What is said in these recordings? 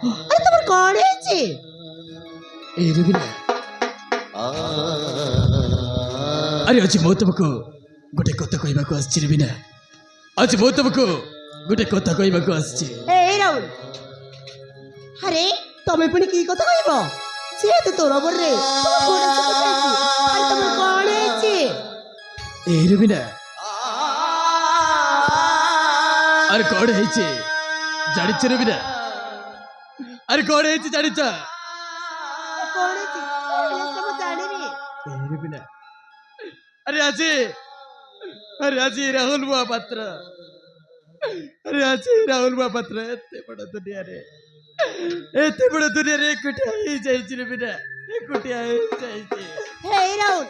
আরে তোমার কଣ হয়েছে? এই রবিনা আরে আজ ମୁଁ ତମକୁ ଗୋଟେ କଥା କହିବାକୁ ଆସିଛି ରବିନା ଆଜି ମୁଁ ତମକୁ ଗୋଟେ କଥା କହିବାକୁ ଆସିଛି এই রাহুল আরে তুমি পুনি কি কথা কইব? যেহেতু তোর বরে আরে তোমার কଣ হয়েছে? এই রবিনা আরে କଣ ହେଇଛି ଜାଣିଛ ରବିନା ଆରେ କଣ ହେଇଛି ଜାଣିଛ? କଣ হয়েছে? ମୁଁ ଜାଣିନି। এই রবিনা আরে আজি রাহুল মহাপাত্র আরে আজি রাহুল মহাপাত্র এতে বড় দুনিয়ারে একুটিয়া হয়ে যাইছি রবিনা একুটিয়া হয়ে যাইছি এই রাহুল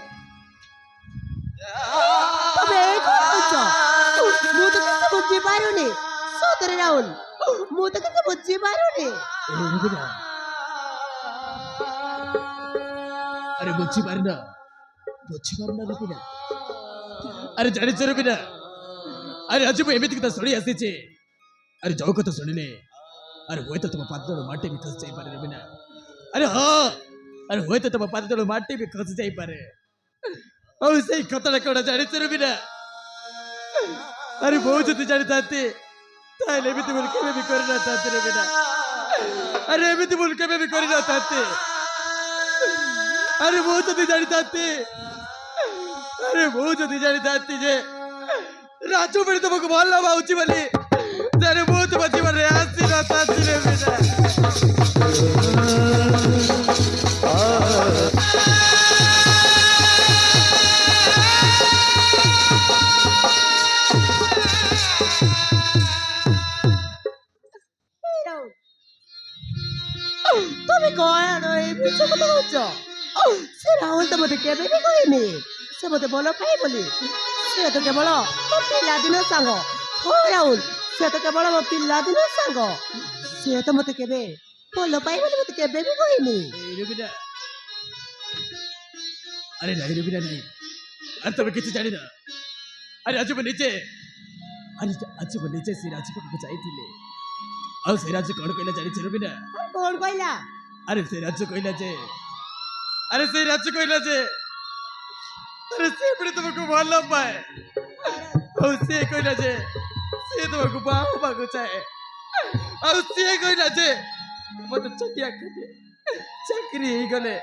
তুমি এই কଣ করছ? ମୁଁ ତ କିଛି ବୁଝି ପାରୁନି। ସତରେ ରାହୁଲ ମୁଁ ତ କିଛି ବୁଝି ପାରୁନି। এই রবিনা আরে বুঝিপারি না রবিনা আরে জানিছ রবিনা আরে আজ ମୁଁ ଏମିତି କଥା ଶୁଣି ଆସିଛି ଆରେ ଯୋଉ କଥା ଶୁଣିଲେ ଆରେ ହୁଏତ ତମ ପାଦ ତଳ ମାଟି ବି ଖସି ଯାଇପାରେ ରବିନା ଆରେ ହଁ ଆରେ ହୁଏତ ତମ ପାଦ ତଳ ମାଟି ବି ଖସି ଯାଇପାରେ ଆଉ ସେଇ କଥାଟା କଣ ଜାଣିଛ ରବିନା ଆରେ ମୁଁ ଯଦି ଜାଣିଥାନ୍ତି ତାହେଲେ ଏମିତି ଭୁଲ କେବେ ବି କରିନଥାନ୍ତି ରବିନା ଆରେ ଏମିତି ଭୁଲ କେବେ ବି କରିନଥାନ୍ତି আরে ମୁଁ ଯଦି ଜାଣିଥାନ୍ତି ଯେ ରାଜୁ ବୋଲି ତମକୁ ଭଲ ପାଉଛି ବୋଲି ତାହେଲେ ମୁଁ ତମ ଜୀବନରେ ଆସିନଥାନ୍ତି ରବିନା এই রাহুল তুমি কଣ এই মিଛ କଥା କହୁଛ? ସେ ରାହୁଲ ତ ମତେ କେବେ ବି କହିନି ସେ ମତେ ଭଲ ପାଏ ବୋଲି। ସେ ତ କେବଳ ମୋ ପିଲାଦିନ ସାଙ୍ଗ। ହଁ ରାହୁଲ ସେ ତ କେବଳ ମୋ ପିଲାଦିନ ସାଙ୍ଗ। ସେ ତ ମତେ କେବେ ଭଲ ପାଏ ବୋଲି ମତେ କେବେ ବି କହିନି। এই রবিনা আরে নাই রবিনা নাই আর তবে কিছু জানি না আরে আজ ମୁଁ ନିଜେ ସେ ରାଜୁ ପାଖକୁ ଯାଇଥିଲି ଆଉ ସେ ରାଜୁ କଣ କହିଲା ଜାଣିଛ ରବିନା କଣ କହିଲା? আরে ସେ ରାଜୁ କହିଲା ଯେ আরে ସେ ପୁଣି ତମକୁ ଭଲ ପାଏ ଆଉ ସିଏ କହିଲା ଯେ ସିଏ ତମକୁ ବାହା ହେବାକୁ ଚାହେଁ ଆଉ ସିଏ କହିଲା ଯେ ମତେ ଛୋଟିଆ ଚାକିରି ହେଇଗଲେ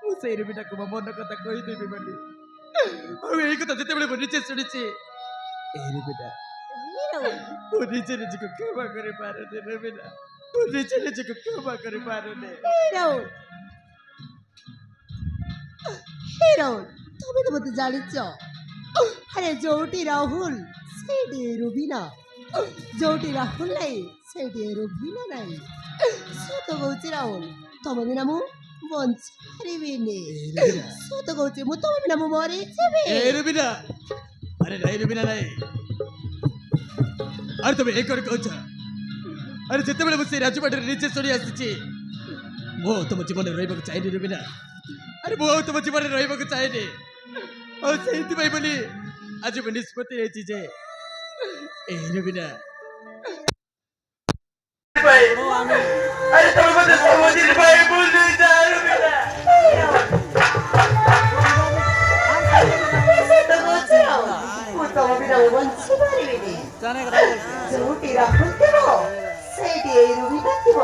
ମୁଁ ସେଇ ରବିନାକୁ ମୋ ମନ କଥା କହିଦେବି ବୋଲି ଆଉ ଏଇ କଥା ଯେତେବେଳେ ମୁଁ ନିଜେ ଶୁଣିଛି এই রবিনা ମୁଁ ନିଜକୁ କ୍ଷମା କରିପାରୁନି ରବିନା ମୁଁ ନିଜକୁ କ୍ଷମା କରିପାରୁନି রাহুল তুমি তো মতে জানিছ আরে ଯୋଉଠି ରାହୁଲ ସେଇଠି ରୁବିନା ଯୋଉଠି ରାହୁଲ ନାହିଁ ସେଇଠି ରୁବିନା ନାହିଁ। ସତ କହୁଛି ରାହୁଲ ତମ ବିନା ମୁଁ ବଞ୍ଚି ପାରିବିନି। ସତ କହୁଛି ମୁଁ ତମ ବିନା ମୁଁ ମରିଯିବି। এই রবিনা আরে নাই রবিনা নাই আরে তুমি এই করে কହୁଛ আরে যেତେବେଳେ ମୁଁ ସେଇ ରାଜୁ ପାଟିରେ ନିଜେ ଶୁଣି ଆସିଛି ମୁଁ ତମ ଜୀବନରେ ରହିବାକୁ ଚାହେଁନି ରବିନା ଆରେ ମୁଁ ଆଉ ତମ ଜୀବନରେ ରହିବାକୁ ଚାହେଁନି ଆଉ ସେଇଥିପାଇଁ ବୋଲି ଆଜି ମୁଁ ନିଷ୍ପତ୍ତି ନେଇଛି ଯେ এই রবিনা আরে তুমি মতে সমুদ্রের ভাই বলে যা রবিনা ମୁଁ ତମ ବିନା ମୁଁ ବଞ୍ଚି ପାରିବିନି। ଯୋଉଠି ରାହୁଲ ଥିବ ସେଇଠି ଏଇ ରୁବିନା ଥିବ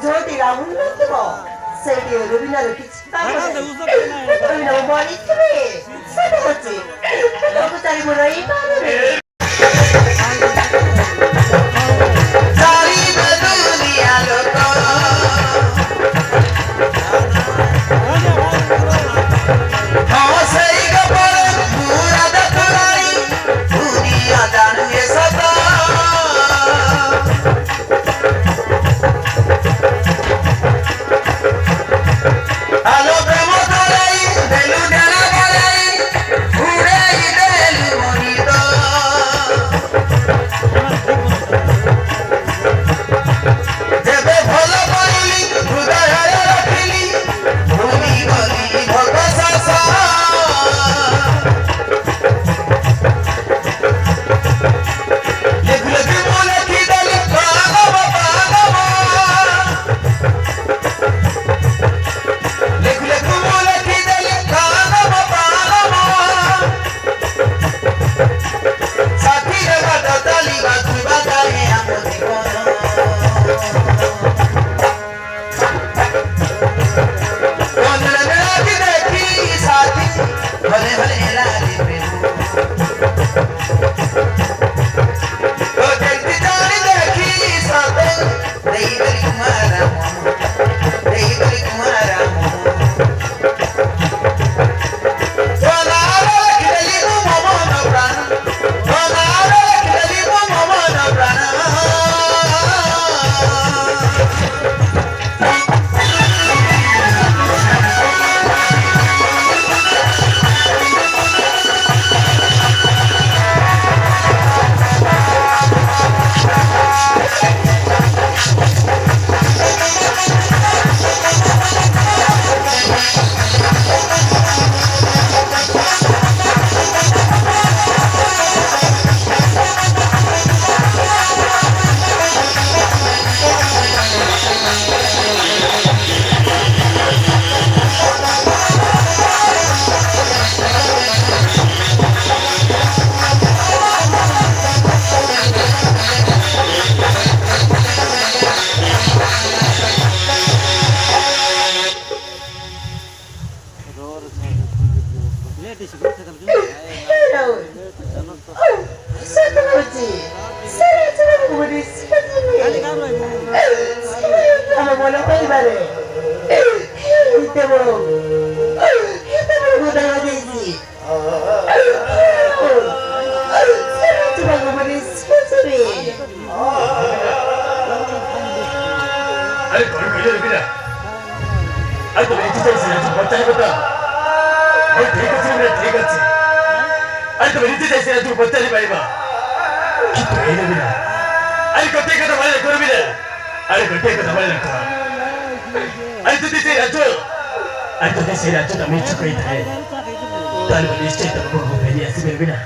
ଯୋଉଠି ରାହୁଲ ନଥିବ ସେଇଠି ଏଇ ରୁବିନାର କିଛି ମୁଁ ମରିଥିବି। ସତ କହୁଛି ତମକୁ ଚାରି ମୁଁ ରହିପାରିବି। আরে কোন মিলে রবিরা আরে তুমি নিতে চাইছিস না তুমি বাচ্চা কথা ওই ঠিক আছে রে ঠিক আছে আরে তুমি নিতে চাইছিস না তুমি বাচ্চা পাইবা কিন্তু এই রবিরা আরে কোটে কথা বলে করবি না আরে কোটে কথা বলে রাখো আরে তুই সেই রাজ্য আরে তুই সেই রাজ্য আমি চুকাই থাকে তাহলে নিশ্চয়ই তোর বড় বেরিয়ে আসবে রবিরা